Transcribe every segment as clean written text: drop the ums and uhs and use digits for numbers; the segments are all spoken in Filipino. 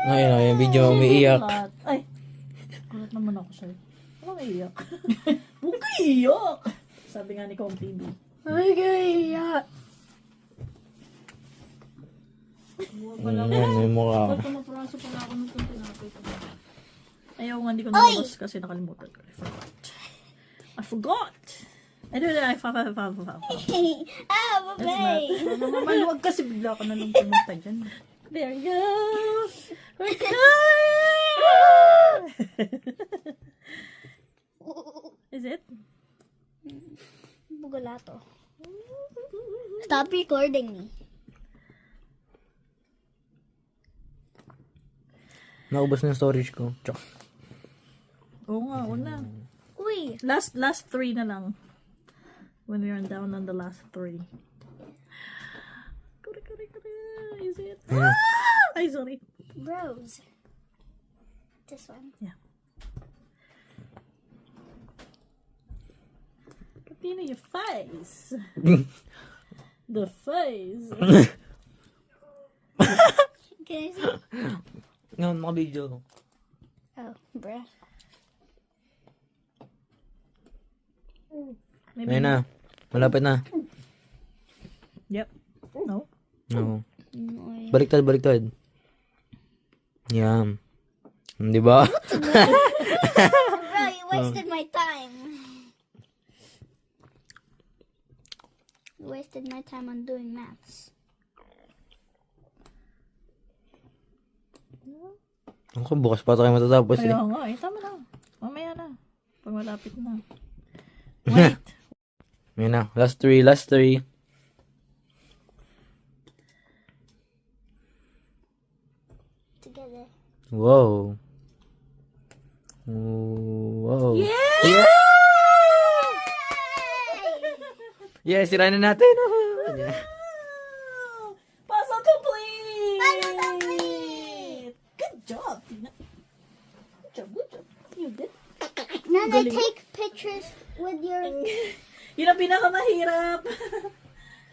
Ngayon, yung video umiiyak. Kulat. Ay, kulat naman ako sa'yo. Ano iiyak? Huwag ka iiyak! Sabi nga ni Kong TV. Ay, kaya. Yan, may mukha. Ba't pumapraso pala ako nung tinapay ko? Ayaw nga, hindi ko nalabas kasi nakalimutan ko. I forgot! I don't know, I forgot. Ah, babay. Maluwag kasi bigla ka na nung pumunta dyan. There you go! We're going! Is it? Bugalato. Stop recording me. Naubos na yung storage ko. Chok. Oo nga, una. Uy. Last 3 na lang. When we are down on the last 3. Kuri. Is it? Yeah. Ay, sorry. Bros. This one. Yeah. Kapino your face. The face. Can I see? Ngayon, maka-video. Oh, bruh. Ayun na. Malapit na. Yep. No. Oo. Annoying. Baliktad. Yan. Di ba? Bro, you wasted my time. You wasted my time on doing maths. Ako, bukas pa tayo matatapos eh. Kaya nga, tama na. Mamaya na. Pag malapit na. Wait. Ayun na. Last 3. Together. Wow. Wow. Yeah! Yeah, sirain na natin. Yeah. Puzzle complete! Puzzle complete! Good job, Tina. Good job. You did. Nana, Galing. take pictures with your... Yun ang pinakamahirap.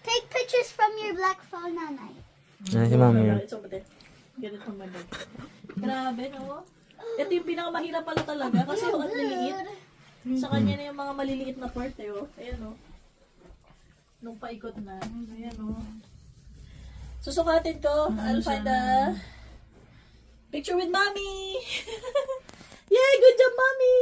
Take pictures from your black phone, Nanay. Yan si mami. It's over there. Get it from my bag. Grabe, no? Ito yung pinakamahirap pala talaga kasi yung at liliit. Sa kanya na yung mga maliliit na part eh, oh. Ayan, oh. Nung paikot na. Ayan, oh. Susukatin ko. I'll find a picture with mommy. Yay! Good job, mommy!